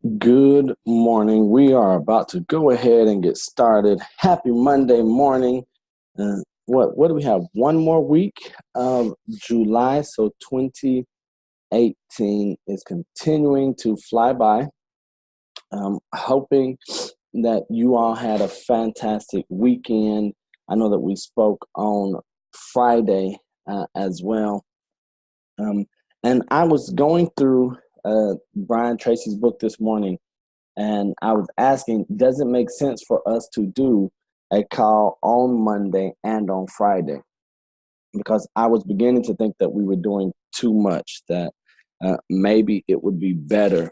Good morning. We are about to go ahead and get started. Happy Monday morning. What do we have? One more week of July, so 2018 is continuing to fly by. Hoping that you all had a fantastic weekend. I know that we spoke on Friday as well. And I was going through Brian Tracy's book this morning, and I was asking, does it make sense for us to do a call on Monday and on Friday? Because I was beginning to think that we were doing too much, that maybe it would be better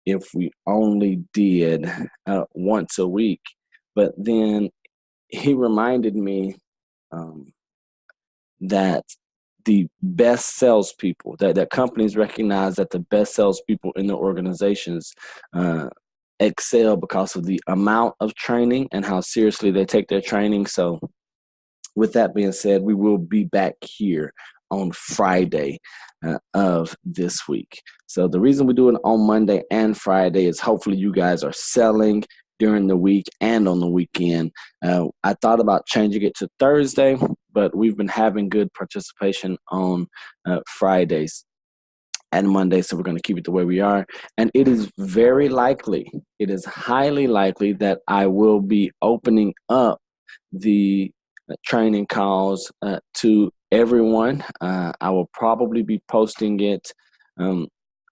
if we only did once a week. But then he reminded me that the best salespeople, that companies recognize that the best salespeople in their organizations excel because of the amount of training and how seriously they take their training. So with that being said, we will be back here on Friday of this week. So the reason we do it on Monday and Friday is hopefully you guys are selling during the week and on the weekend. I thought about changing it to Thursday, but we've been having good participation on Fridays and Monday, so we're going to keep it the way we are. And it is very likely, it is highly likely that I will be opening up the training calls to everyone. I will probably be posting it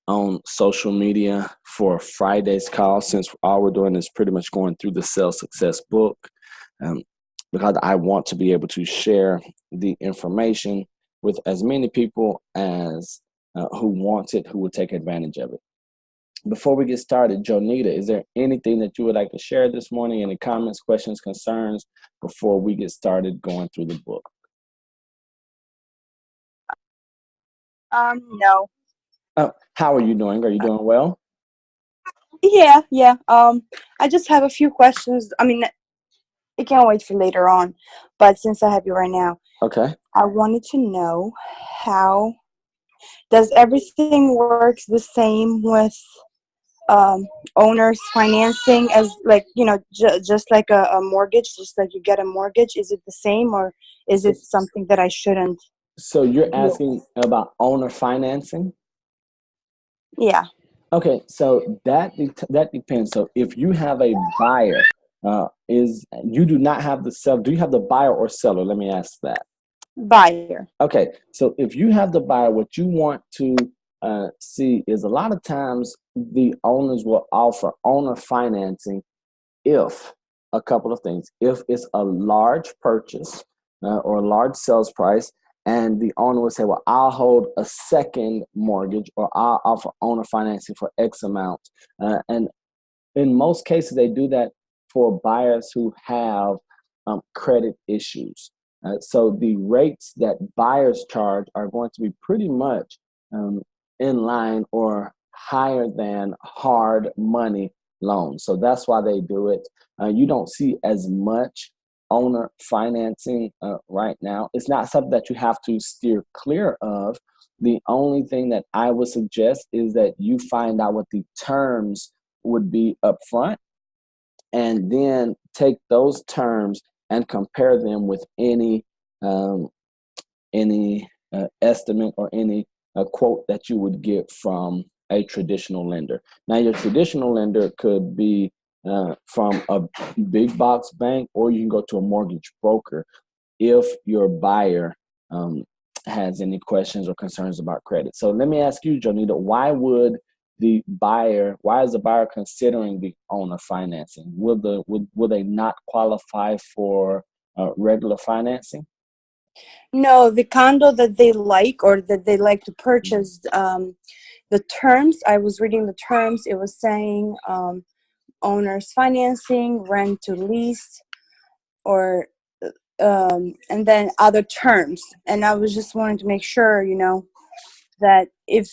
on social media for Friday's call, since all we're doing is pretty much going through the Sales Success book, because I want to be able to share the information with as many people as who want it, who will take advantage of it. Before we get started, Jonita, is there anything that you would like to share this morning? Any comments, questions, concerns before we get started going through the book? No. How are you doing? Are you doing well? Yeah. I just have a few questions. I mean, I can't wait for later on, but since I have you right now, Okay. I wanted to know, how does everything works the same with owners financing as, like, just like a mortgage, just like you get a mortgage? Is it the same, or is it something that I shouldn't So you're do? asking about owner financing? Yeah. Okay, so that depends. So if you have a buyer, is you do not have the seller. Do you have the buyer or seller? Let me ask that. Buyer. Okay, so if you have the buyer, what you want to see is, a lot of times the owners will offer owner financing if a couple of things. If it's a large purchase or a large sales price, and the owner would say, well, I'll hold a second mortgage, or I'll offer owner financing for X amount. And in most cases, they do that for buyers who have credit issues. So the rates that buyers charge are going to be pretty much in line or higher than hard money loans. So that's why they do it. You don't see as much owner financing right now. It's not something that you have to steer clear of. The only thing that I would suggest is that you find out what the terms would be upfront, and then take those terms and compare them with um, any estimate or any quote that you would get from a traditional lender. Now, your traditional lender could be from a big box bank, or you can go to a mortgage broker if your buyer has any questions or concerns about credit. So let me ask you, Jonita, why is the buyer considering the owner financing? Will they not qualify for regular financing? No, the condo that they like, or that they like to purchase, the terms, I was reading the terms, it was saying owners financing, rent to lease, or and then other terms. And I was just wanting to make sure, that if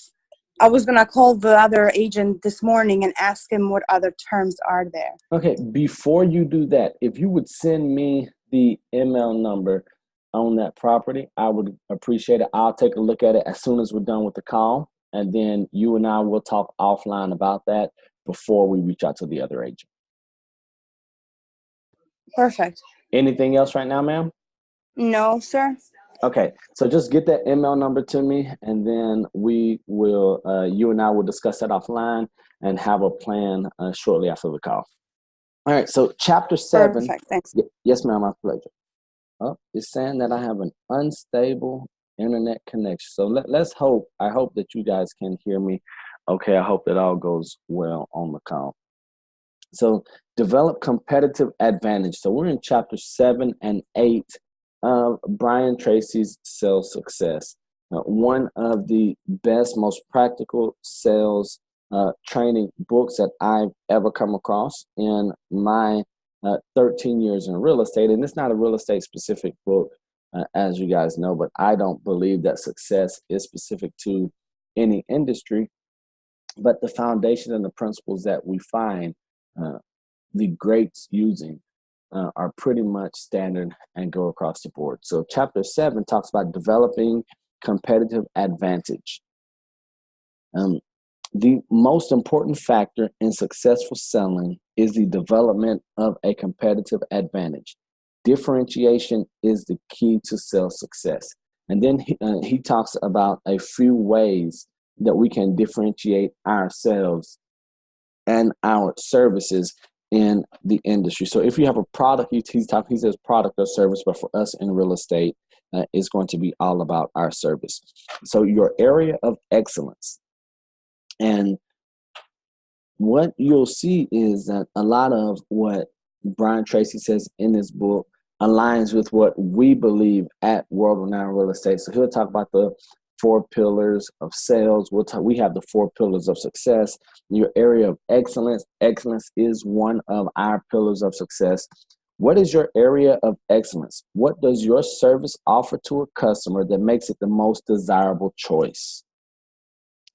I was going to call the other agent this morning and ask him what other terms are there. Okay, before you do that, if you would send me the email number on that property, I would appreciate it. I'll take a look at it as soon as we're done with the call, and then you and I will talk offline about that. before we reach out to the other agent. Perfect. Anything else right now, ma'am? No, sir. Okay, so just get that email number to me, and then we will, you and I will discuss that offline and have a plan shortly after the call. All right, so chapter 7. Perfect. Thanks. Yes, ma'am, my pleasure. Oh, it's saying that I have an unstable internet connection. So let's hope, I hope that you guys can hear me. Okay, I hope that all goes well on the call. So develop competitive advantage. So we're in chapter 7 and 8 of Brian Tracy's Sales Success. One of the best, most practical sales training books that I've ever come across in my 13 years in real estate. And it's not a real estate specific book, as you guys know, but I don't believe that success is specific to any industry. But the foundation and the principles that we find the greats using are pretty much standard and go across the board. So chapter 7 talks about developing competitive advantage. The most important factor in successful selling is the development of a competitive advantage. Differentiation is the key to sales success. And then he talks about a few ways that we can differentiate ourselves and our services in the industry. So if you have a product, he says product or service, but for us in real estate, it's going to be all about our service. So your area of excellence. And what you'll see is that a lot of what Brian Tracy says in this book aligns with what we believe at World Renowned Real Estate. So he'll talk about the 4 pillars of sales. We have the 4 pillars of success. Your area of excellence. Excellence is one of our pillars of success. What is your area of excellence? What does your service offer to a customer that makes it the most desirable choice?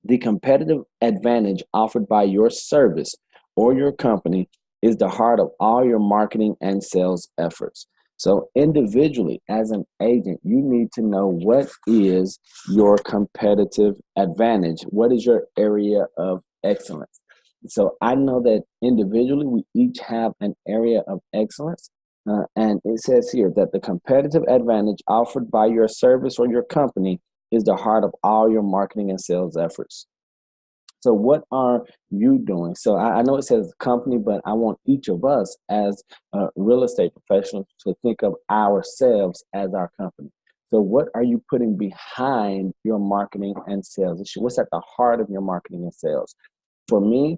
The competitive advantage offered by your service or your company is the heart of all your marketing and sales efforts. So individually, as an agent, you need to know what is your competitive advantage. What is your area of excellence? So I know that individually, we each have an area of excellence. And it says here that the competitive advantage offered by your service or your company is the heart of all your marketing and sales efforts. So what are you doing? So I know it says company, but I want each of us as real estate professionals to think of ourselves as our company. So what are you putting behind your marketing and sales issue? What's at the heart of your marketing and sales? For me,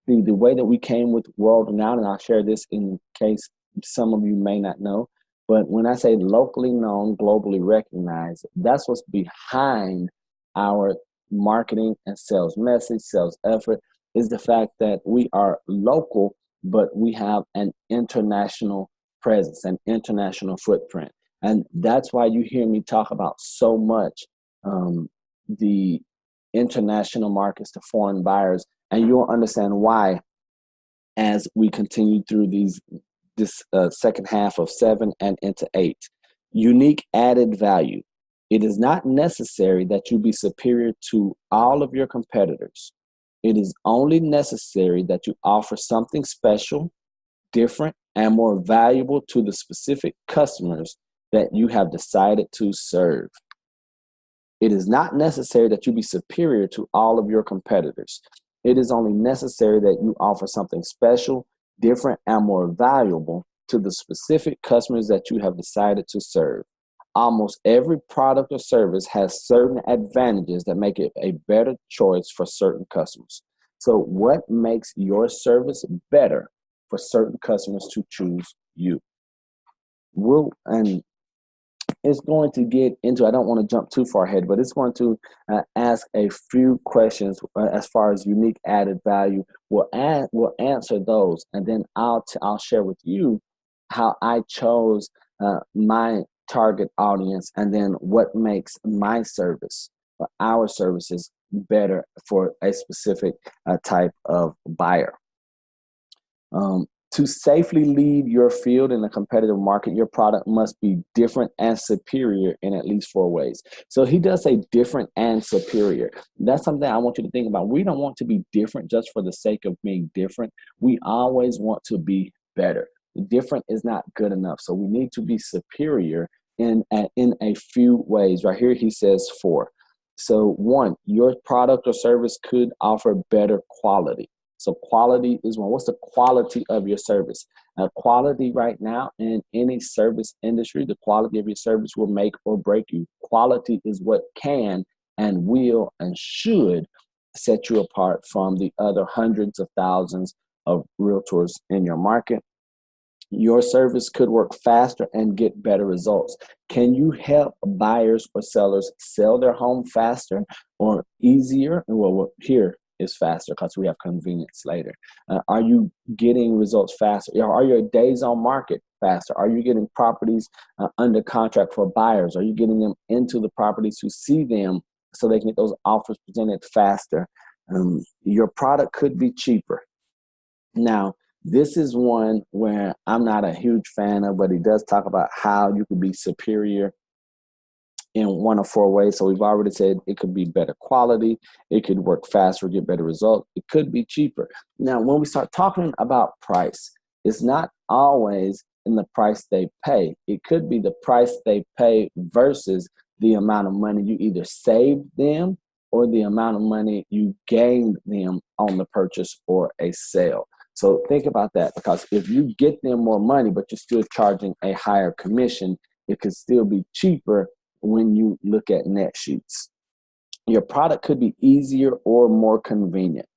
the way that we came with World Renowned, and I'll share this in case some of you may not know, but when I say locally known, globally recognized, that's what's behind our marketing and sales message, sales effort, is the fact that we are local, but we have an international presence, an international footprint. And that's why you hear me talk about so much the international markets to foreign buyers. And you'll understand why as we continue through this second half of 7 and into 8. Unique added value. It is not necessary that you be superior to all of your competitors. It is only necessary that you offer something special, different, and more valuable to the specific customers that you have decided to serve. It is not necessary that you be superior to all of your competitors. It is only necessary that you offer something special, different, and more valuable to the specific customers that you have decided to serve. Almost every product or service has certain advantages that make it a better choice for certain customers. So what makes your service better for certain customers to choose you? And it's going to get into, I don't want to jump too far ahead, but it's going to ask a few questions as far as unique added value. We'll answer those, and then I'll share with you how I chose my target audience, and then what makes my service or our services better for a specific type of buyer. To safely lead your field in a competitive market, your product must be different and superior in at least 4 ways. So he does say different and superior. That's something I want you to think about. We don't want to be different just for the sake of being different. We always want to be better. Different is not good enough. So we need to be superior in a few ways. Right here, he says 4. So 1, your product or service could offer better quality. So quality is one. What's the quality of your service? Now, quality right now in any service industry, the quality of your service will make or break you. Quality is what can and will and should set you apart from the other hundreds of thousands of realtors in your market. Your service could work faster and get better results. Can you help buyers or sellers sell their home faster or easier? Well, here is faster because we have convenience later. Are you getting results faster? Are your days on market faster? Are you getting properties under contract for buyers? Are you getting them into the properties to see them so they can get those offers presented faster? Your product could be cheaper. Now, this is one where I'm not a huge fan of, but he does talk about how you could be superior in 1 of 4 ways. So we've already said it could be better quality, it could work faster, get better results, it could be cheaper. Now, when we start talking about price, it's not always in the price they pay. It could be the price they pay versus the amount of money you either saved them or the amount of money you gained them on the purchase or a sale. So think about that, because if you get them more money, but you're still charging a higher commission, it could still be cheaper when you look at net sheets. Your product could be easier or more convenient.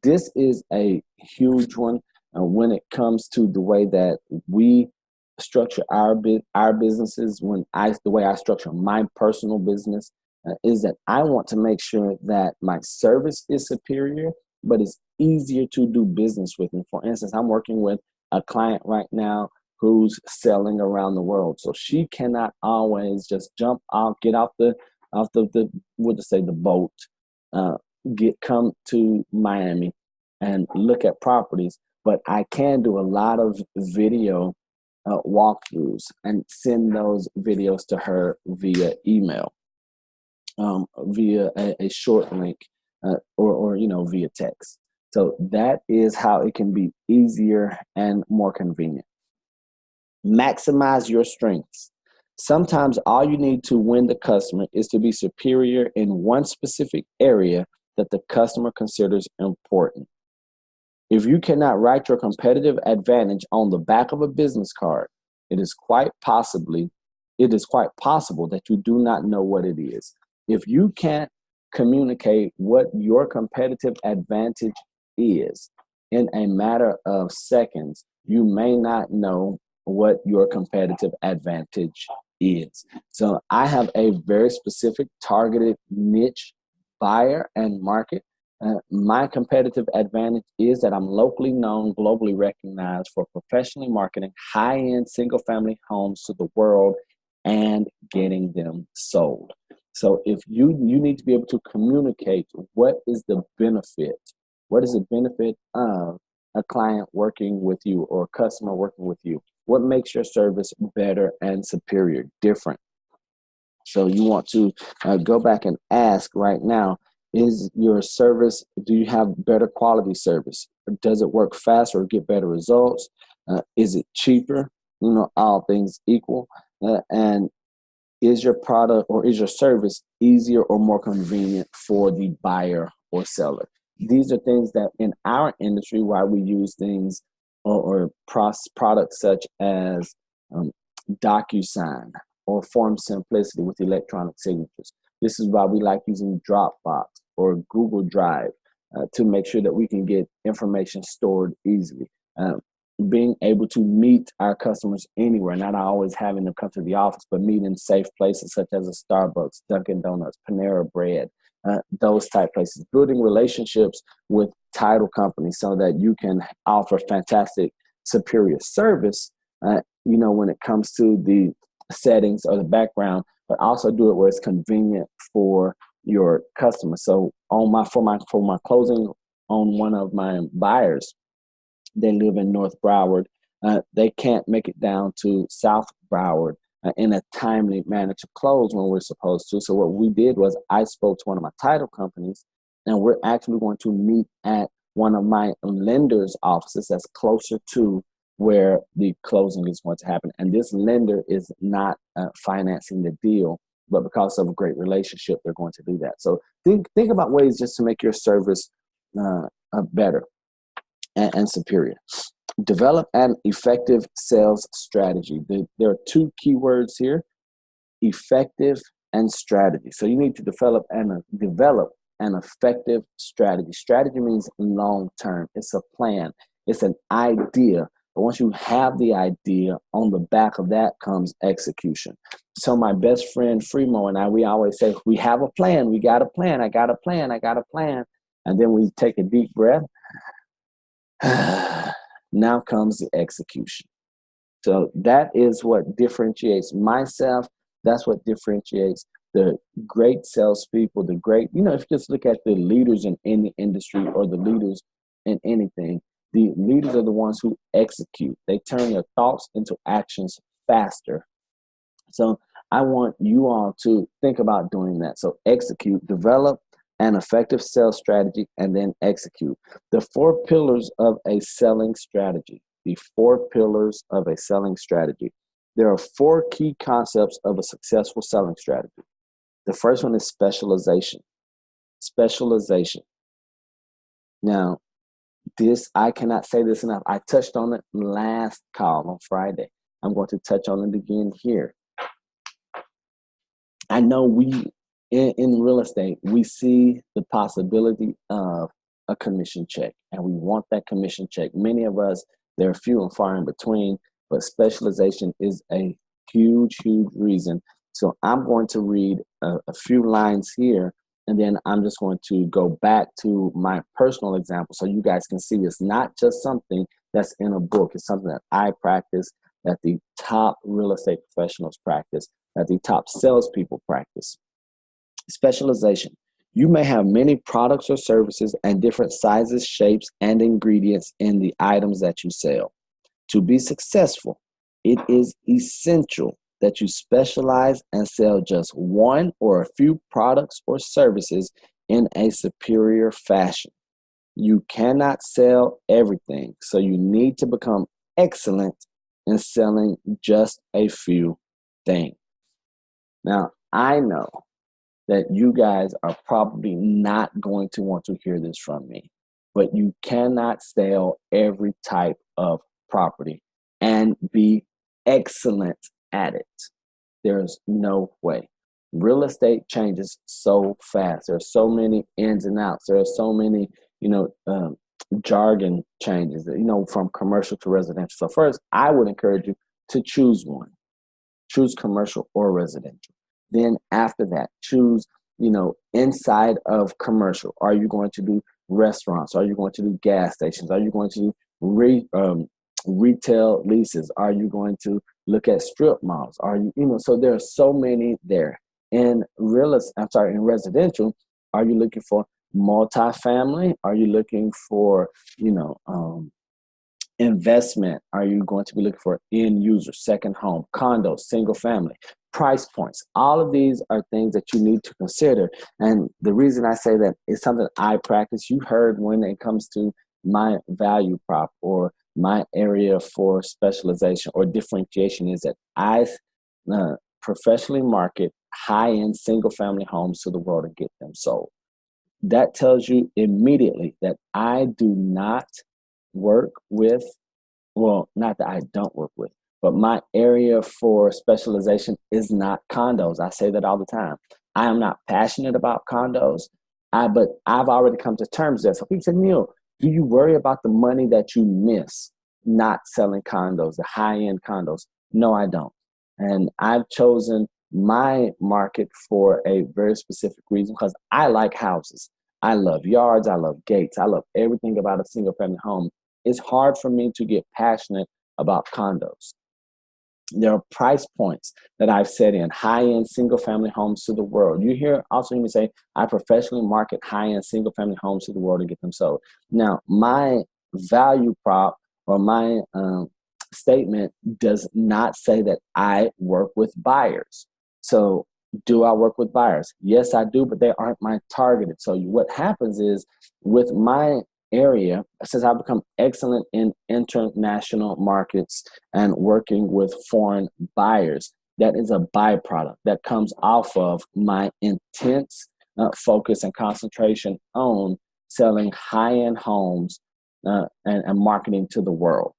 This is a huge one when it comes to the way that we structure our businesses. The way I structure my personal business is that I want to make sure that my service is superior, but it's easier to do business with me. For instance, I'm working with a client right now who's selling around the world. So she cannot always just jump out, get off the boat, come to Miami and look at properties. But I can do a lot of video walkthroughs and send those videos to her via email, via a short link, or via text. So that is how it can be easier and more convenient. Maximize your strengths. Sometimes all you need to win the customer is to be superior in one specific area that the customer considers important. If you cannot write your competitive advantage on the back of a business card, it is quite possible that you do not know what it is. If you can't communicate what your competitive advantage is in a matter of seconds, you may not know what your competitive advantage is. So I have a very specific targeted niche buyer and market. My competitive advantage is that I'm locally known, globally recognized for professionally marketing high-end single-family homes to the world and getting them sold. So if you need to be able to communicate what is the benefit of a client working with you or a customer working with you. What makes your service better and superior, different? So you want to go back and ask right now, is your service, do you have better quality service? Does it work faster or get better results? Is it cheaper? All things equal. And is your product or is your service easier or more convenient for the buyer or seller? These are things that in our industry, why we use things or products such as DocuSign or Form Simplicity with electronic signatures. This is why we like using Dropbox or Google Drive to make sure that we can get information stored easily. Being able to meet our customers anywhere, not always having them come to the office, but meet in safe places such as a Starbucks, Dunkin' Donuts, Panera Bread, those type places. Building relationships with title companies so that you can offer fantastic, superior service, when it comes to the settings or the background, but also do it where it's convenient for your customer. So for my closing on one of my buyers, They live in North Broward. They can't make it down to South Broward in a timely manner to close when we're supposed to. So what we did was I spoke to one of my title companies, and we're actually going to meet at one of my lender's offices that's closer to where the closing is going to happen. And this lender is not financing the deal, but because of a great relationship, they're going to do that. So think about ways just to make your service better and superior. Develop an effective sales strategy. There are two key words here: effective and strategy. So you need to develop an effective strategy. Strategy means long term. It's a plan. It's an idea. But once you have the idea, on the back of that comes execution. So my best friend Fremo and I, we always say, we have a plan. We got a plan. I got a plan. I got a plan. And then we take a deep breath. Now comes the execution. So that is what differentiates myself. That's what differentiates the great salespeople, the great, if you just look at the leaders in any industry or the leaders in anything, the leaders are the ones who execute. They turn their thoughts into actions faster. So I want you all to think about doing that. So execute, develop an effective sales strategy, and then execute. The 4 pillars of a selling strategy. The 4 pillars of a selling strategy. There are 4 key concepts of a successful selling strategy. The first one is specialization. Specialization. Now, I cannot say this enough. I touched on it last call on Friday. I'm going to touch on it again here. I know we, in real estate, we see the possibility of a commission check, and we want that commission check. Many of us, they're few and far in between, but specialization is a huge, huge reason. So I'm going to read a few lines here, and then I'm just going to go back to my personal example so you guys can see it's not just something that's in a book. It's something that I practice, that the top real estate professionals practice, that the top salespeople practice. Specialization. You may have many products or services and different sizes, shapes, and ingredients in the items that you sell. To be successful, it is essential that you specialize and sell just one or a few products or services in a superior fashion. You cannot sell everything, so you need to become excellent in selling just a few things. Now, I know that you guys are probably not going to want to hear this from me, but you cannot sell every type of property and be excellent at it. There's no way. Real estate changes so fast. There are so many ins and outs. There are so many, jargon changes, from commercial to residential. So first, I would encourage you to choose one. Choose commercial or residential. Then after that, choose, inside of commercial. Are you going to do restaurants? Are you going to do gas stations? Are you going to do retail leases? Are you going to look at strip malls? Are you, so there are so many there. In residential, are you looking for multifamily? Are you looking for, investment? Are you going to be looking for end user, second home, condo, single family, price points? All of these are things that you need to consider. And the reason I say that is something I practice. You heard when it comes to my value prop or my area for specialization or differentiation is that I professionally market high-end single-family homes to the world and get them sold. That tells you immediately that I do not work with, not that I don't work with, but my area for specialization is not condos. I say that all the time. I am not passionate about condos, but I've already come to terms with that. So people say, Neil, do you worry about the money that you miss not selling condos, the high-end condos? No, I don't. And I've chosen my market for a very specific reason because I like houses. I love yards. I love gates. I love everything about a single-family home. It's hard for me to get passionate about condos. There are price points that I've set in high-end single-family homes to the world. You hear me say, I professionally market high-end single-family homes to the world to get them sold. Now, my value prop or my statement does not say that I work with buyers. So do I work with buyers? Yes, I do, but they aren't my targeted. So what happens is with my area, since I've become excellent in international markets and working with foreign buyers, that is a byproduct that comes off of my intense focus and concentration on selling high-end homes and marketing to the world.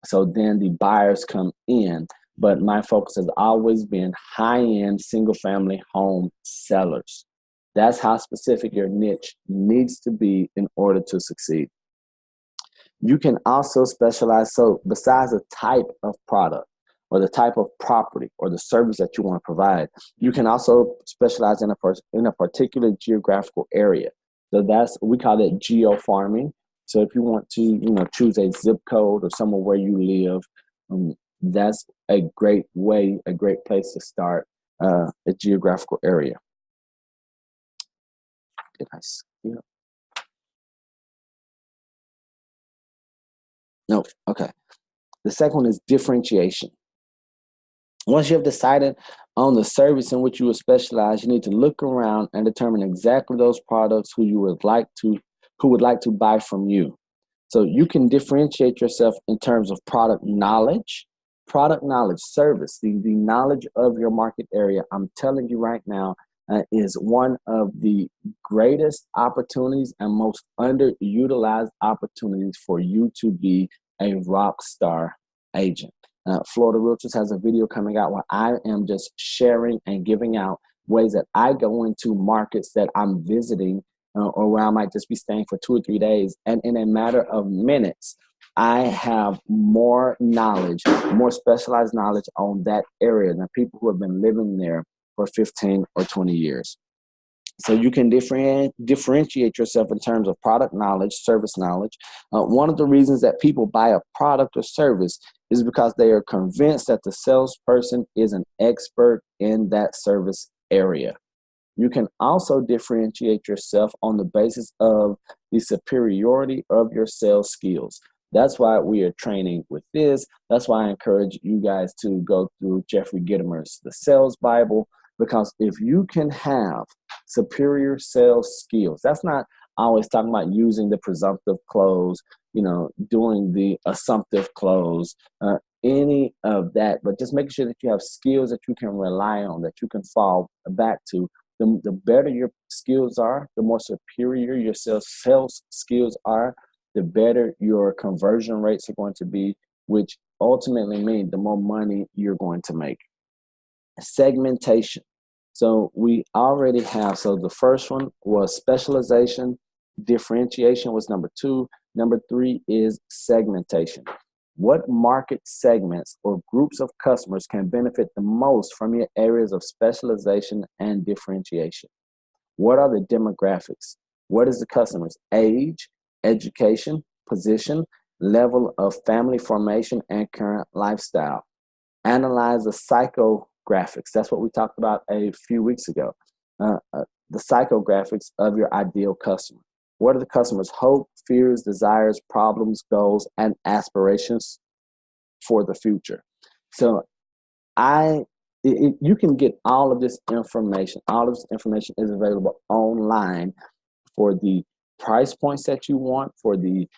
So then the buyers come in, but my focus has always been high-end single-family home sellers. That's how specific your niche needs to be in order to succeed. You can also specialize. So besides the type of product or the type of property or the service that you want to provide, you can also specialize in a particular geographical area. So we call it geo farming. So if you want to, choose a zip code or somewhere where you live, that's a great place to start a geographical area. Did I skip? No, okay. The second one is differentiation. Once you have decided on the service in which you will specialize, you need to look around and determine exactly those products who would like to buy from you. So you can differentiate yourself in terms of product knowledge, service, the knowledge of your market area. I'm telling you right now, is one of the greatest opportunities and most underutilized opportunities for you to be a rock star agent. Florida Realtors has a video coming out where I am just sharing and giving out ways that I go into markets that I'm visiting or where I might just be staying for 2 or 3 days. And in a matter of minutes, I have more knowledge, more specialized knowledge on that area than people who have been living there for 15 or 20 years. So you can differentiate yourself in terms of product knowledge, service knowledge. One of the reasons that people buy a product or service is because they are convinced that the salesperson is an expert in that service area. You can also differentiate yourself on the basis of the superiority of your sales skills. That's why we are training with this. That's why I encourage you guys to go through Jeffrey Gitomer's The Sales Bible, because if you can have superior sales skills, that's not always talking about using the presumptive close, doing the assumptive close, any of that, but just making sure that you have skills that you can rely on, that you can fall back to. The better your skills are, the more superior your sales skills are, the better your conversion rates are going to be, which ultimately means the more money you're going to make. Segmentation. So we already have, so the first one was specialization. Differentiation was number 2. Number 3 is segmentation. What market segments or groups of customers can benefit the most from your areas of specialization and differentiation? What are the demographics? What is the customer's age, education, position, level of family formation, and current lifestyle? Analyze the psychographics. That's what we talked about a few weeks ago. The psychographics of your ideal customer. What are the customer's hopes, fears, desires, problems, goals, and aspirations for the future? So you can get all of this information. All of this information is available online for the price points that you want, for the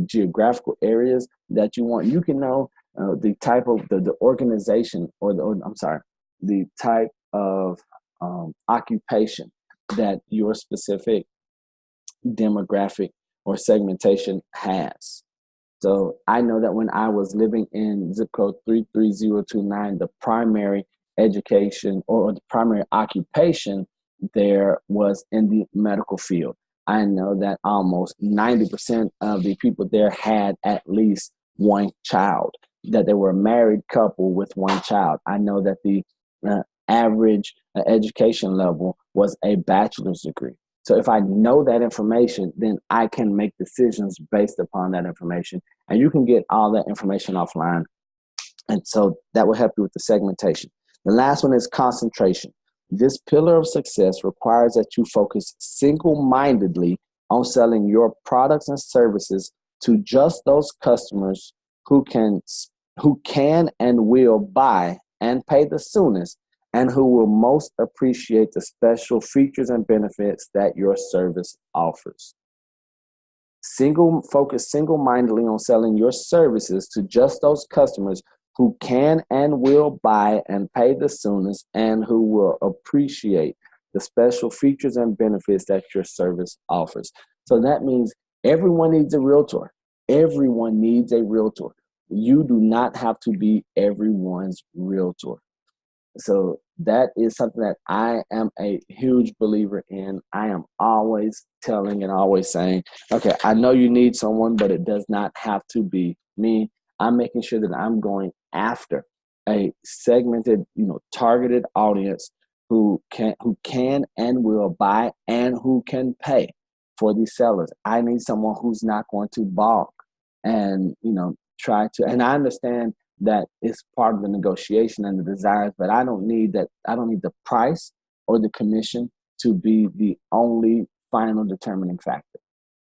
geographical areas that you want. You can know the type of the organization the type of occupation that your specific demographic or segmentation has. So I know that when I was living in zip code 33029, the primary education or the primary occupation there was in the medical field. I know that almost 90% of the people there had at least one child, that they were a married couple with one child. I know that the average education level was a bachelor's degree. So if I know that information, then I can make decisions based upon that information. And you can get all that information offline. And so that will help you with the segmentation. The last one is concentration. This pillar of success requires that you focus single-mindedly on selling your products and services to just those customers who can and will buy and pay the soonest, and who will most appreciate the special features and benefits that your service offers. Focus single-mindedly on selling your services to just those customers who can and will buy and pay the soonest, and who will appreciate the special features and benefits that your service offers. So that means everyone needs a realtor. Everyone needs a realtor. You do not have to be everyone's realtor. So that is something that I am a huge believer in. I am always telling and always saying, okay, I know you need someone, but it does not have to be me. I'm making sure that I'm going after a segmented, targeted audience who can and will buy and who can pay for these sellers. I need someone who's not going to balk and, try to, and I understand that it's part of the negotiation and the desires, but I don't need that. I don't need the price or the commission to be the only final determining factor.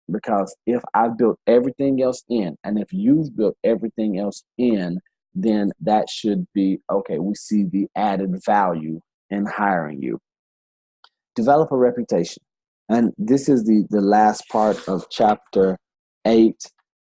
Because if I've built everything else in, and if you've built everything else in, then that should be, okay, we see the added value in hiring you. Develop a reputation. And this is the last part of chapter 8.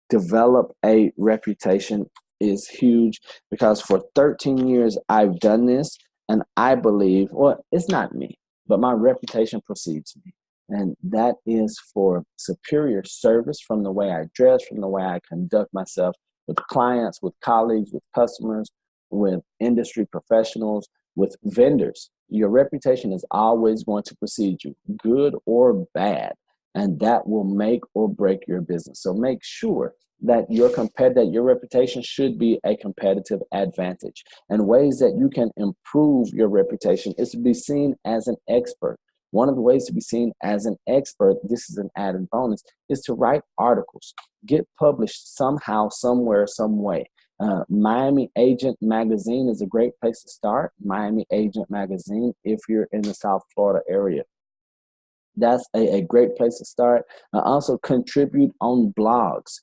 Develop a reputation is huge, because for 13 years I've done this, and I believe, well, it's not me, but my reputation precedes me. And that is for superior service, from the way I dress, from the way I conduct myself with clients, with colleagues, with customers, with industry professionals, with vendors. Your reputation is always going to precede you, good or bad, and that will make or break your business. So make sure that your reputation should be a competitive advantage. And ways that you can improve your reputation is to be seen as an expert. One of the ways to be seen as an expert, this is an added bonus, is to write articles. Get published somehow, somewhere, some way. Miami Agent Magazine is a great place to start. Miami Agent Magazine, if you're in the South Florida area. That's a great place to start. Also contribute on blogs.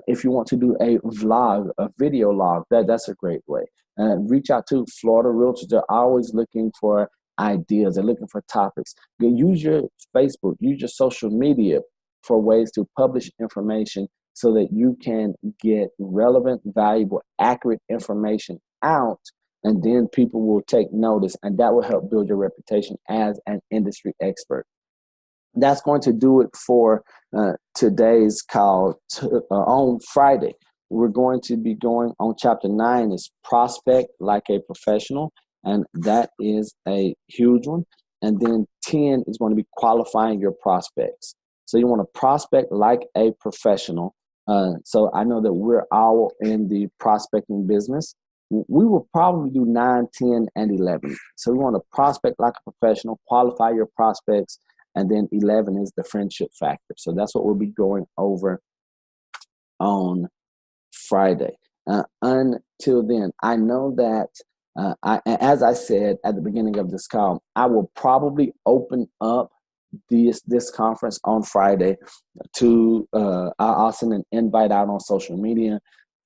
If you want to do a vlog, a video log, that's a great way. Reach out to Florida Realtors. They're always looking for ideas. They're looking for topics. Use your Facebook, use your social media for ways to publish information so that you can get relevant, valuable, accurate information out, and then people will take notice, and that will help build your reputation as an industry expert. That's going to do it for today's call. On Friday, we're going to be going on chapter 9 is prospect like a professional, and that is a huge one. And then 10 is going to be qualifying your prospects. So you want to prospect like a professional. So I know that we're all in the prospecting business. We will probably do 9, 10, and 11. So we want to prospect like a professional, qualify your prospects, and then 11 is the friendship factor. So that's what we'll be going over on Friday. Until then, I know that, as I said at the beginning of this call, I will probably open up this conference on Friday to, I'll send an invite out on social media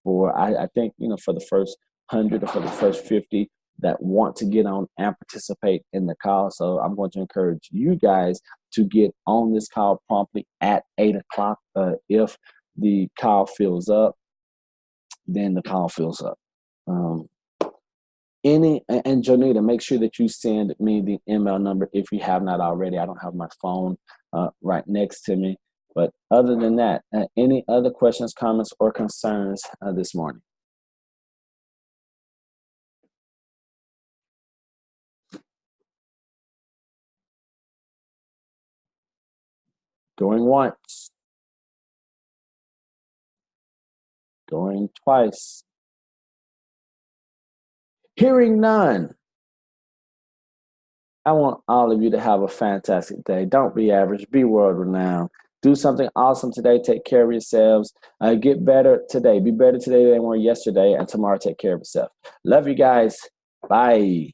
for, I think, for the first 100 or for the first 50 that want to get on and participate in the call. So I'm going to encourage you guys to get on this call promptly at 8 o'clock. If the call fills up, then the call fills up. And Jonita, make sure that you send me the email number if you have not already. I don't have my phone right next to me. But other than that, any other questions, comments, or concerns this morning? Going once. Going twice. Hearing none. I want all of you to have a fantastic day. Don't be average. Be world renowned. Do something awesome today. Take care of yourselves. Get better today. Be better today than you were yesterday. And tomorrow, take care of yourself. Love you guys. Bye.